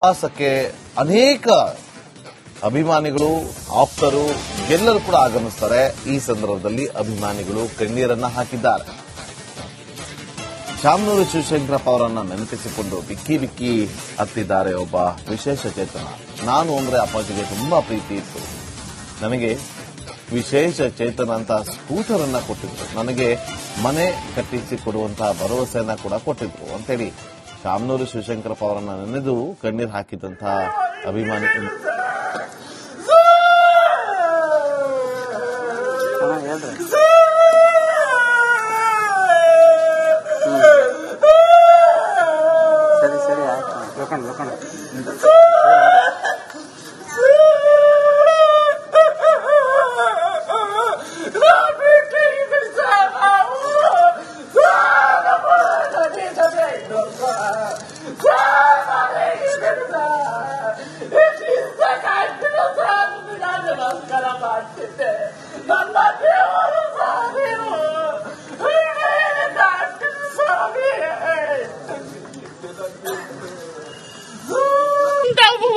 ಪ್ರವಾಸಕ್ಕೆ ಅನೇಕ ಅಭಿಮಾನಿಗಳು ಆಪ್ತರು ಎಲ್ಲರೂ ಕೂಡ ಆಗಮಿಸ್ತಾರೆ. ಈ ಸಂದರ್ಭದಲ್ಲಿ ಅಭಿಮಾನಿಗಳು ಕಣ್ಣೀರನ್ನ ಹಾಕಿದ್ದಾರೆ. ಶಾಮನೂರು ಶಿವಶಂಕರಪ್ಪ ಅವರನ್ನ ನೆನಪಿಸಿಕೊಂಡು ಬಿಕ್ಕಿ ಬಿಕ್ಕಿ ಹತ್ತಿದ್ದಾರೆ ಒಬ್ಬ ವಿಶೇಷ ಚೇತನ. ನಾನು ಅಂದ್ರೆ ಅಪ್ಪಾಜಿಗೆ ತುಂಬಾ ಪ್ರೀತಿ ಇತ್ತು. ನನಗೆ ವಿಶೇಷ ಚೇತನ ಅಂತ ಸ್ಕೂಟರ್ ಅನ್ನ ಕೊಟ್ಟಿದ್ರು. ನನಗೆ ಮನೆ ಕಟ್ಟಿಸಿ ಕೊಡುವಂತಹ ಭರವಸೆಯನ್ನ ಕೂಡ ಕೊಟ್ಟಿದ್ರು ಅಂತೇಳಿ ಶಾಮನೂರು ಶಿವಶಂಕರಪ್ಪ ಅವರನ್ನ ನೆನೆದು ಕಣ್ಣೀರು ಹಾಕಿದಂತಹ ಅಭಿಮಾನಿ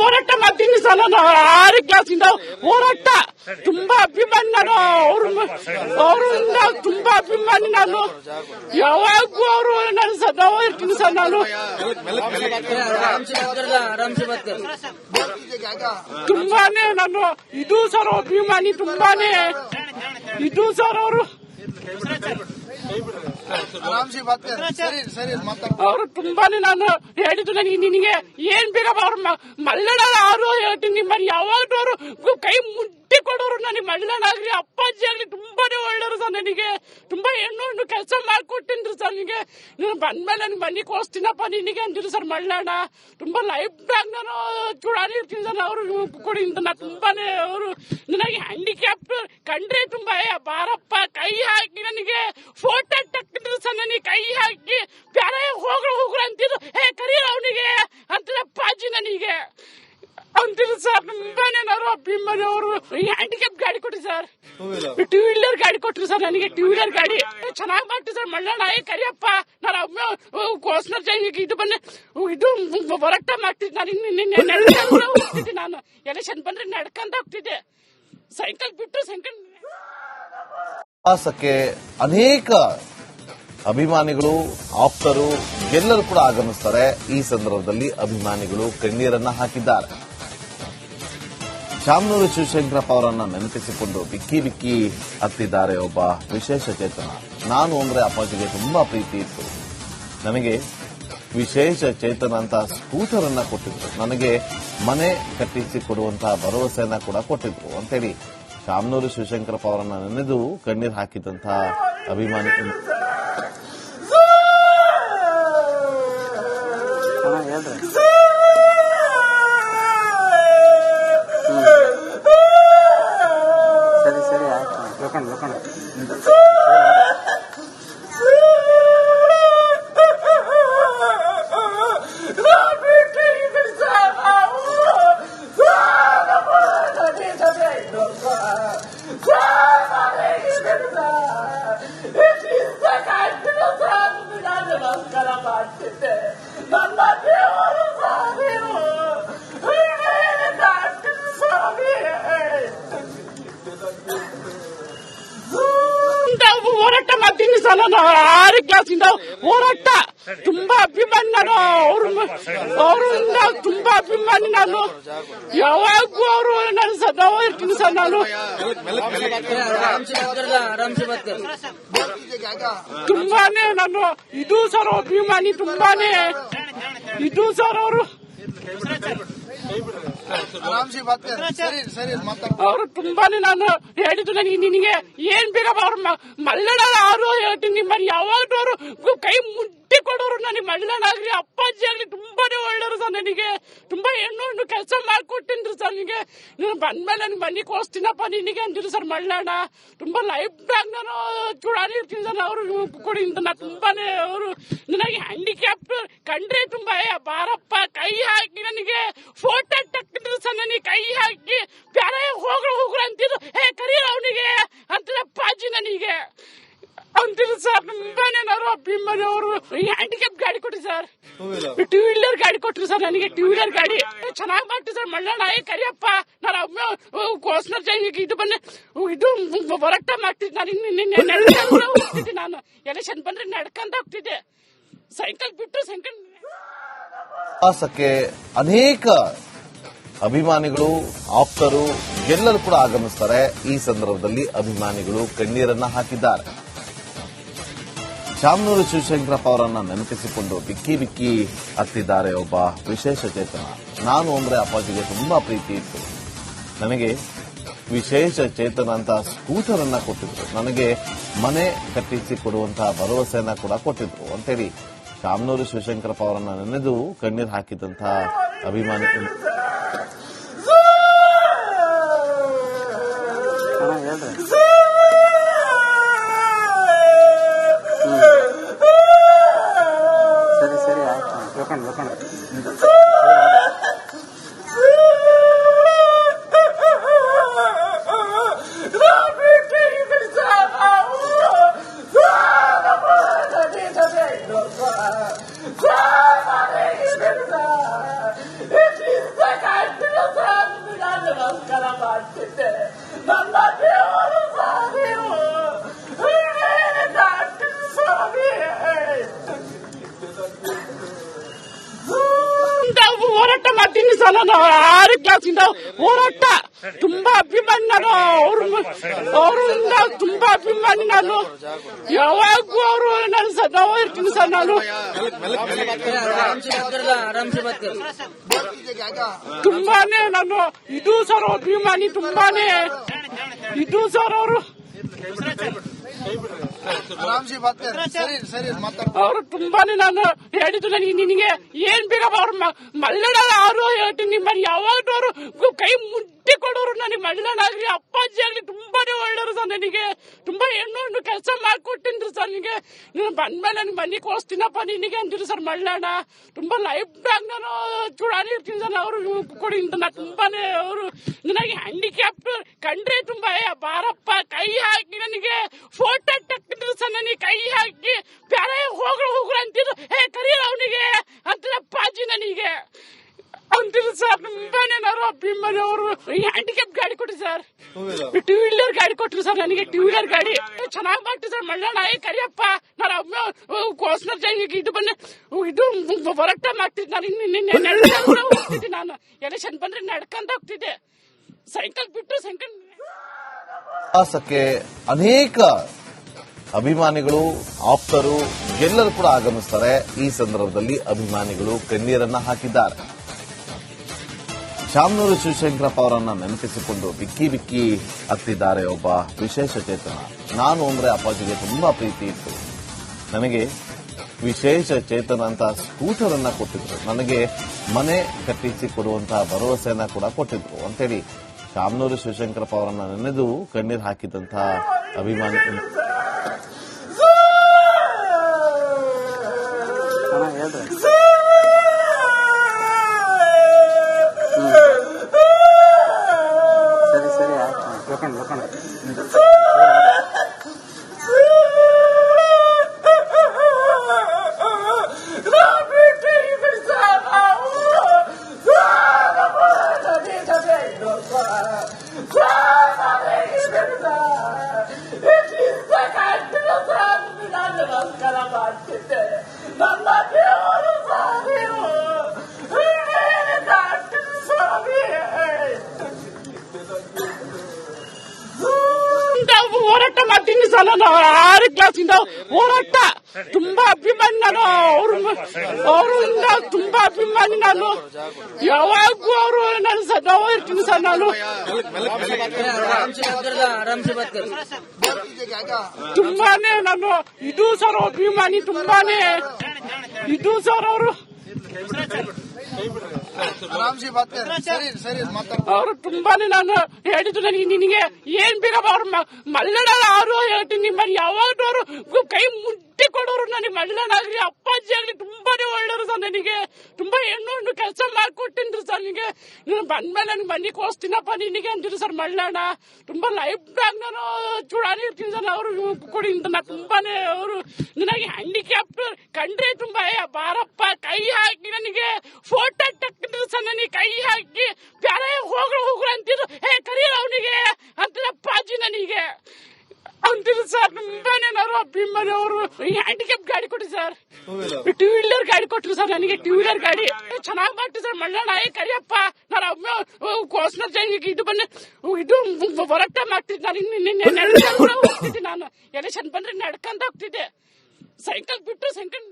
ಹೋರಾಟ ಮಾಡ್ತೀನಿ ಸರ್. ನಾನು 6ನೇ ಕ್ಲಾಸಿಂದ ಹೋರಾಟ ತುಂಬಾ ಅಭಿಮಾನಿ. ನಾನು ಅವರಿಂದ ತುಂಬಾ ಅಭಿಮಾನಿ. ನಾನು ಯಾವಾಗೂ ಅವರು ನಾನು ಸದಾ ಇರ್ತೀನಿ ಸರ್. ನಾನು ತುಂಬಾನೇ ನಾನು ಇದು ಸರ್ ಅಭಿಮಾನಿ. ತುಂಬಾನೇ ಇದು ಸರ್ ಅವರು ಅವರು ತುಂಬಾನೇ. ನಾನು ಹೇಳಿದ್ದು ನನಗೆ ನಿನಗೆ ಏನ್ ಬೇಕಾ ಅವ್ರ ಮಲ್ಲಣ್ಣ ಅವರು ಹೇಳ್ತೀನಿ. ನಿಮ್ಮಲ್ಲಿ ಯಾವಾಗ್ಲೂ ಅವರು ಕೈ ಮುಟ್ಟಿ ಕೊಡೋರು. ನನಗೆ ಮಲ್ಲಣ್ಣ ಆಗ್ಲಿ ಅಪ್ಪಾಜಿ ಆಗ್ಲಿ ತುಂಬಾನೇ ಒಳ್ಳೆಯವರು ಸರ್. ನನಗೆ ತುಂಬಾ ಹೆಣ್ಣು ಕೆಲಸ ಮಾಡ್ಕೊಟ್ಟಿನ್ರಿ ಸರ್. ನಿನಗೆ ನೀನು ಬಂದ್ಮೇಲೆ ನನ್ ಮನೆಗೆ ಹೋಗ್ತೀನಪ್ಪ ನಿನಗೆ ಅಂದಿರು ಸರ್ ಮಲ್ಲಣ್ಣ. ತುಂಬಾ ಲೈಫ್ ಬ್ಯಾಗ್ ನಾನು ಚೂಡಾನಿ ಇರ್ತೀನಿ ಸರ್. ಅವರು ಕೊಡಿಂದ ನಾ ತುಂಬಾನೇ ಅವರು ನನಗೆ ಹ್ಯಾಂಡಿಕ್ಯಾಪ್ ಕಂಡ್ರೆ ತುಂಬಾ ಬಾರಪ್ಪ ಕೈ ಹಾಕಿ ನನಗೆ ಫೋಟೋ ತಕ್ಕಿದ್ರು ಸರ್. ನನಗೆ ಕೈ ಹಾಕಿ ಬ್ಯಾರೆ ಹೋಗ್ರು ಅಂತಿದ್ರು. ಕರೀರ ಅವನಿಗೆ ಅಂತ ಅಪ್ಪಾಜಿ ನನಗೆ ಅಂತಿದ್ರು ಸರ್. ತುಂಬಾನೇ ನಾವು ಅಭಿಮಾನಿ. ಅವರು ಹ್ಯಾಂಡಿಕ್ಯಾಪ್ ಗಾಡಿ ಕೊಟ್ರಿ ಸರ್. ಟೂ ವೀಲರ್ ಗಾಡಿ ಕೊಟ್ರು ಸರ್. ನನಗೆ ಟೂ ವೀಲರ್ ಗಾಡಿ ಚೆನ್ನಾಗಿ ಮಾಡ್ತೀವಿ ಸರ್. ಮಲ್ಲಣ್ಣ ಕರಿಯಪ್ಪ ನಾನು ಒಮ್ಮೆ ಕೋಸ್ನರ್ ಜೈನಿಗೆ ಇದು ಬಂದೆ ಇದು ಹೋರಾಟ ಮಾಡ್ತಿದ್ದೆ. ನಾನು ಹೋಗ್ತಿದ್ದೆ. ನಾನು ಎಲೆಕ್ಷನ್ ಬಂದ್ರೆ ನಡ್ಕೊಂಡ್ ಹೋಗ್ತಿದ್ದೆ. ಸೈಕಲ್ ಬಿಟ್ಟು ಸೈಕಲ್. ಪ್ರವಾಸಕ್ಕೆ ಅನೇಕ ಅಭಿಮಾನಿಗಳು ಆಪ್ತರು ಎಲ್ಲರೂ ಕೂಡ ಆಗಮಿಸ್ತಾರೆ. ಈ ಸಂದರ್ಭದಲ್ಲಿ ಅಭಿಮಾನಿಗಳು ಕಣ್ಣೀರನ್ನ ಹಾಕಿದ್ದಾರೆ. ಶಾಮನೂರು ಶಿವಶಂಕರಪ್ಪ ಅವರನ್ನ ನೆನಪಿಸಿಕೊಂಡು ಬಿಕ್ಕಿ ಬಿಕ್ಕಿ ಹತ್ತಿದ್ದಾರೆ ಒಬ್ಬ ವಿಶೇಷ ಚೇತನ. ನಾನು ಅಂದ್ರೆ ಅಪ್ಪಾಜಿಗೆ ತುಂಬಾ ಪ್ರೀತಿ ಇತ್ತು. ನನಗೆ ವಿಶೇಷ ಚೇತನ ಅಂತ ಸ್ಕೂಟರ್ ಅನ್ನ ಕೊಟ್ಟಿದ್ರು. ನನಗೆ ಮನೆ ಕಟ್ಟಿಸಿ ಕೊಡುವಂತಹ ಭರವಸೆಯನ್ನ ಕೂಡ ಕೊಟ್ಟಿದ್ರು ಅಂತೇಳಿ ಶಾಮನೂರು ಶಿವಶಂಕರಪ್ಪ ಅವರನ್ನ ನೆನೆದು ಕಣ್ಣೀರು ಹಾಕಿದಂತಹ ಅಭಿಮಾನಿ ಹೋರಾಟ ಮಾಡ್ತೀನಿ ಸರ್. ನಾನು 6ನೇ ಕ್ಲಾಸಿಂದ ಹೋರಾಟ ತುಂಬಾ ಅಭಿಮಾನಿ. ನಾನು ಅವರಿಂದ ತುಂಬಾ ಅಭಿಮಾನಿ. ನಾನು ಯಾವಾಗೂ ಅವರು ನಾನು ಸದಾ ಇರ್ತೀನಿ ಸರ್. ನಾನು ತುಂಬಾನೇ ನಾನು ಇದು ಸರ್ ಅಭಿಮಾನಿ. ತುಂಬಾನೇ ಇದು ಸರ್ ಅವರು ಅವರು ತುಂಬಾನೇ. ನಾನು ಹೇಳಿದ್ದು ನನಗೆ ನಿನಗೆ ಏನ್ ಬೇಕಾ ಅವ್ರ ಮಲ್ಲಣ್ಣ ಅವರು ಹೇಳ್ತೀನಿ. ನಿಮ್ಮಲ್ಲಿ ಯಾವಾಗ್ಲೂ ಅವರು ಕೈ ಮುಟ್ಟಿ ಕೊಡೋರು. ನನಗೆ ಮಲ್ಲಣ್ಣ ಆಗ್ಲಿ ಅಪ್ಪಾಜಿ ಆಗ್ಲಿ ತುಂಬಾನೇ ಒಳ್ಳೆಯವರು ಸರ್. ನನಗೆ ತುಂಬಾ ಹೆಣ್ಣು ಕೆಲಸ ಮಾಡ್ಕೊಟ್ಟಿನ್ರಿ ಸರ್. ನಿನಗೆ ನೀನು ಬಂದ್ಮೇಲೆ ನನ್ ಮನೆಗೆ ಹೋಗ್ತೀನಪ್ಪ ನಿನಗೆ ಅಂದಿರು ಸರ್ ಮಲ್ಲಣ್ಣ. ತುಂಬಾ ಲೈಫ್ ಬ್ಯಾಗ್ ನಾನು ಚೂಡಾನಿ ಇರ್ತೀನಿ ಸರ್. ಅವರು ಕೊಡಿಂದ ನಾ ತುಂಬಾನೇ ಅವರು ನನಗೆ ಹ್ಯಾಂಡಿಕ್ಯಾಪ್ ಕಂಡ್ರೆ ತುಂಬಾ ಬಾರಪ್ಪ ಕೈ ಹಾಕಿ ನನಗೆ ಫೋಟೋ ತಕ್ಕಿದ್ರು ಸರ್. ನನಗೆ ಕೈ ಹಾಕಿ ಬ್ಯಾರೆ ಹೋಗ್ರು ಅಂತಿದ್ರು. ಕರೀರ ಅವನಿಗೆ ಅಂತ ಅಪ್ಪಾಜಿ ನನಗೆ ಅಂತಿದ್ರು ಸರ್. ತುಂಬಾನೇ ನಾವು ಅಭಿಮಾನಿ. ಅವರು ಹ್ಯಾಂಡಿಕ್ಯಾಪ್ ಗಾಡಿ ಕೊಟ್ರಿ ಸರ್. ಟೂ ವೀಲರ್ ಗಾಡಿ ಕೊಟ್ರು ಸರ್. ನನಗೆ ಟೂ ವೀಲರ್ ಗಾಡಿ ಚೆನ್ನಾಗಿ ಮಾಡ್ತೀವಿ ಸರ್. ಮಳ್ಳಣ್ಣ ಕರಿಯಪ್ಪ ನಾನು ಒಮ್ಮೆ ಕೋಸ್ನ ಇದು ಬಂದೆ ಇದು ಹೊರಟ ಮಾಡ್ತಿದ್ದೆ ನಾನು ಹೋಗ್ತಿದ್ದೆ. ನಾನು ಎಲೆಕ್ಷನ್ ಬಂದ್ರೆ ನಡ್ಕೊಂತ ಹೋಗ್ತಿದ್ದೆ. ಸೈಕಲ್ ಬಿಟ್ಟು ಸೈಕಲ್ ಪ್ರವಾಸಕ್ಕೆ ಅನೇಕ ಅಭಿಮಾನಿಗಳು, ಆಪ್ತರು ಎಲ್ಲರೂ ಕೂಡ ಆಗಮಿಸ್ತಾರೆ. ಈ ಸಂದರ್ಭದಲ್ಲಿ ಅಭಿಮಾನಿಗಳು ಕಣ್ಣೀರನ್ನ ಹಾಕಿದ್ದಾರೆ. ಶಾಮನೂರು ಶಿವಶಂಕರಪ್ಪ ಅವರನ್ನ ನೆನಪಿಸಿಕೊಂಡು ಬಿಕ್ಕಿ ಬಿಕ್ಕಿ ಹತ್ತಿದ್ದಾರೆ ಒಬ್ಬ ವಿಶೇಷ ಚೇತನ. ನಾನು ಅಂದ್ರೆ ಅಪ್ಪಾಜಿಗೆ ತುಂಬಾ ಪ್ರೀತಿ ಇತ್ತು. ನನಗೆ ವಿಶೇಷ ಚೇತನ ಅಂತ ಸ್ಕೂಟರ್ ಅನ್ನ ಕೊಟ್ಟಿದ್ರು. ನನಗೆ ಮನೆ ಕಟ್ಟಿಸಿ ಕೊಡುವಂತಹ ಭರವಸೆಯನ್ನ ಕೂಡ ಕೊಟ್ಟಿದ್ರು ಅಂತೇಳಿ ಶಾಮನೂರು ಶಿವಶಂಕರಪ್ಪ ಅವರನ್ನ ನೆನೆದು ಕಣ್ಣೀರು ಹಾಕಿದಂತಹ ಅಭಿಮಾನಿ ಹೋರಾಟ ಮಾಡ್ತೀನಿ ಸರ್. ನಾನು 6 ಕ್ಲಾಸಿಂದ ಹೋರಾಟ ತುಂಬಾ ಅಭಿಮಾನಿ. ನಾನು ಅವರಿಂದ ತುಂಬಾ ಅಭಿಮಾನಿ. ನಾನು ಯಾವಾಗೂ ಅವರು ನಾನು ಸದಾ ಇರ್ತೀನಿ ಸರ್. ನಾನು ತುಂಬಾನೇ ನಾನು ಇದು ಸರ್ ಅಭಿಮಾನಿ. ತುಂಬಾನೇ ಇದು ಸರ್ ಅವರು ಅವರು ತುಂಬಾನೇ. ನಾನು ಹೇಳಿದ್ದು ನಿನಗೆ ಏನ್ ಬೇಕಪ್ಪ ಅವ್ರ ಮಳ್ಳಣ್ಣ ಅವರು ಹೇಳ್ತೀನಿ. ನಿಮ್ಮಲ್ಲಿ ಯಾವಾಗಲೂ ಅವರು ಕೈ ಮುಟ್ಟಿ ಕೊಡೋರು. ನನಗೆ ಮಳ್ಳಣ್ಣ ಆಗ್ಲಿ ಅಪ್ಪಾಜಿ ಆಗ್ಲಿ ತುಂಬಾನೇ ಒಳ್ಳೆಯವರು ಸರ್. ನನಗೆ ತುಂಬಾ ಹೆಣ್ಣು ಕೆಲಸ ಮಾಡ್ಕೊಟ್ಟಿನ್ರಿ ಸರ್. ನಿನಗೆ ನೀನು ಬಂದ್ಮೇಲೆ ನನ್ ಮನೆ ಕೊಡಿಸ್ತೀನಪ್ಪ ನಿನಗೆ ಅಂತೀರಿ ಸರ್ ಮಳ್ಳಣ್ಣ. ತುಂಬಾ ಲೈಫ್ ಬ್ಯಾಗ್ ನಾನು ಚೂಡಾನಿ ಇರ್ತೀನಿ ಸರ್. ಅವರು ಕೊಡಿ ನಾ ತುಂಬಾನೇ. ಅವರು ನನಗೆ ಹ್ಯಾಂಡಿಕ್ಯಾಪ್ ಕಂಡ್ರೆ ತುಂಬಾ ಬಾರಪ್ಪ ಕೈ ಹಾಕಿ ನನಗೆ ಫೋಟೋ ತಕ್ಕಿದ್ರು ಸರ್. ನನಗೆ ಕೈ ಹಾಕಿ ಬೇರೆ ಹೋಗ್ರು ಅಂತಿದ್ರು. ಕರೀರ ಅವನಿಗೆ ಅಂತ ಅಪ್ಪಾಜಿ ನನಗೆ ಅಂತಿದ್ರು ಸರ್. ತುಂಬಾನೇ ನಾನು ಅಭಿಮಾನಿ. ಅವರು ಹ್ಯಾಂಡಿಕ್ಯಾಪ್ ಗಾಡಿ ಕೊಟ್ರಿ ಸರ್. ಟೂ ವೀಲರ್ ಗಾಡಿ ಕೊಟ್ರು ಸರ್. ನನಗೆ ಟೂ ವೀಲರ್ ಗಾಡಿ ಚೆನ್ನಾಗಿ ಮಾಡ್ತೀವಿ ಸರ್. ಮಳ್ಳಣ್ಣ ಕರಿಯಪ್ಪ ನಾನು ಒಮ್ಮೆ ಕೋಸ್ನ ಇದು ಬಂದೆ ಇದು ಹೊರಟ ಮಾಡ್ತಿದ್ದೆ. ನಾನು ಹೋಗ್ತಿದ್ದೆ. ನಾನು ಎಲೆಕ್ಷನ್ ಬಂದ್ರೆ ನಡ್ಕೊಂತ ಹೋಗ್ತಿದ್ದೆ. ಸೈಕಲ್ ಬಿಟ್ಟು ಸೈಕಲ್ ಪ್ರವಾಸಕ್ಕೆ ಅನೇಕ ಅಭಿಮಾನಿಗಳು, ಆಪ್ತರು ಎಲ್ಲರೂ ಕೂಡ ಆಗಮಿಸ್ತಾರೆ. ಈ ಸಂದರ್ಭದಲ್ಲಿ ಅಭಿಮಾನಿಗಳು ಕಣ್ಣೀರನ್ನ ಹಾಕಿದ್ದಾರೆ. ಶಾಮನೂರು ಶಿವಶಂಕರಪ್ಪ ಅವರನ್ನ ನೆನಪಿಸಿಕೊಂಡು ಬಿಕ್ಕಿ ಬಿಕ್ಕಿ ಹತ್ತಿದ್ದಾರೆ ಒಬ್ಬ ವಿಶೇಷ ಚೇತನ. ನಾನು ಅಂದ್ರೆ ಅಪ್ಪಾಜಿಗೆ ತುಂಬಾ ಪ್ರೀತಿ ಇತ್ತು. ನನಗೆ ವಿಶೇಷ ಚೇತನ ಅಂತ ಸ್ಕೂಟರ್ ಅನ್ನ ಕೊಟ್ಟಿದ್ರು. ನನಗೆ ಮನೆ ಕಟ್ಟಿಸಿ ಕೊಡುವಂತಹ ಭರವಸೆಯನ್ನ ಕೂಡ ಕೊಟ್ಟಿದ್ರು ಅಂತೇಳಿ ಶಾಮನೂರು ಶಿವಶಂಕರಪ್ಪ ಅವರನ್ನ ನೆನೆದು ಕಣ್ಣೀರು ಹಾಕಿದಂತಹ ಅಭಿಮಾನಿ ಹೋರಾಟ ಮಾಡ್ತೀನಿ ಸರ್. ನಾನು 6 ಕ್ಲಾಸಿಂದ ಹೋರಾಟ ತುಂಬಾ ಅಭಿಮಾನಿ. ನಾನು ಅವರಿಂದ ತುಂಬಾ ಅಭಿಮಾನಿ. ನಾನು ಯಾವಾಗೂ ಅವರು ನಾನು ಸದಾ ಇರ್ತೀನಿ ಸರ್. ನಾನು ತುಂಬಾನೇ ನಾನು ಇದು ಸರ್ ಅಭಿಮಾನಿ. ತುಂಬಾನೇ ಇದು ಸರ್ ಅವರು ಅವರು ತುಂಬಾನೇ. ನಾನು ಹೇಳಿದ್ದು ನಿನಗೆ ಏನ್ ಬೇಕಪ್ಪ ಅವ್ರ ಮಳ್ಳಣ್ಣ ಅವರು ಹೇಳ್ತೀನಿ. ನಿಮ್ಮಲ್ಲಿ ಯಾವಾಗಲೂ ಅವರು ಕೈ ಮುಟ್ಟಿ ಕೊಡೋರು ನನಗೆ ಮಳ್ಳನಾಗ್ರಿ ಅಪ್ಪಾಜಿ ಆಗ್ಲಿ ತುಂಬಾನೇ ಒಳ್ಳೆಯವರು ಸರ್. ನನಗೆ ತುಂಬಾ ಹೆಣ್ಣು ಕೆಲಸ ಮಾಡ್ಕೊಟ್ಟಿದ್ರು ಸರ್. ನನಗೆ ನೀನು ಬಂದ್ಮೇಲೆ ನನ್ಗೆ ಮನೆ ಕೋಸ್ತೀನಪ್ಪ ನಿನಗೆ ಅಂತಿದ್ರು ಸರ್ ಮಳ್ಳಣ್ಣ. ತುಂಬಾ ಲೈಫ್ ದಾಗ ನಾನು ಚೂಡಾನಿ ಇರ್ತೀನಿ ಸರ್. ಅವರು ಕೊಡಿ ನಾ ತುಂಬಾನೇ ಅವರು ನನಗೆ ಹ್ಯಾಂಡಿಕ್ಯಾಪ್ ಕಂಡ್ರೆ ತುಂಬಾ ಬಾರಪ್ಪ ಕೈ ಹಾಕಿ ನನಗೆ ಫೋಟೋ ತಕ್ಕಿದ್ರು ಸರ್. ನನಗೆ ಕೈ ಹಾಕಿ ಬೇರೆ ಹೋಗ್ರು ಅಂತಿದ್ರು. ಕರೀರ ಅವನಿಗೆ ಅಂತ ಅಪ್ಪಾಜಿ ನನಗೆ ಅಂತಿದ್ರು ಸರ್. ತುಂಬಾನೇ ನಾನು ಅಭಿಮಾನಿ. ಅವರು ಹ್ಯಾಂಡಿಕ್ಯಾಪ್ ಗಾಡಿ ಕೊಟ್ರು ಸರ್. ಟೂ ವೀಲರ್ ಗಾಡಿ ಕೊಟ್ರು ಸರ್. ನನಗೆ ಟೂ ವೀಲರ್ ಗಾಡಿ ಚೆನ್ನಾಗಿ ಮಾಡ್ತು ಸರ್. ಮಳ್ಳಣ್ಣ ಕರಿಯಪ್ಪ ನಾನು ಒಮ್ಮೆ ಕೋಸ್ನ ಇದು ಬಂದೆ ಇದು ಹೊರಟ ಮಾಡ್ತಿದ್ದೆ ನಾನು. ನಾನು ಎಲೆಕ್ಷನ್ ಬಂದ್ರೆ ನಡ್ಕೊಂತ ಹೋಗ್ತಿದ್ದೆ. ಸೈಕಲ್ ಬಿಟ್ಟು ಸೈಕಲ್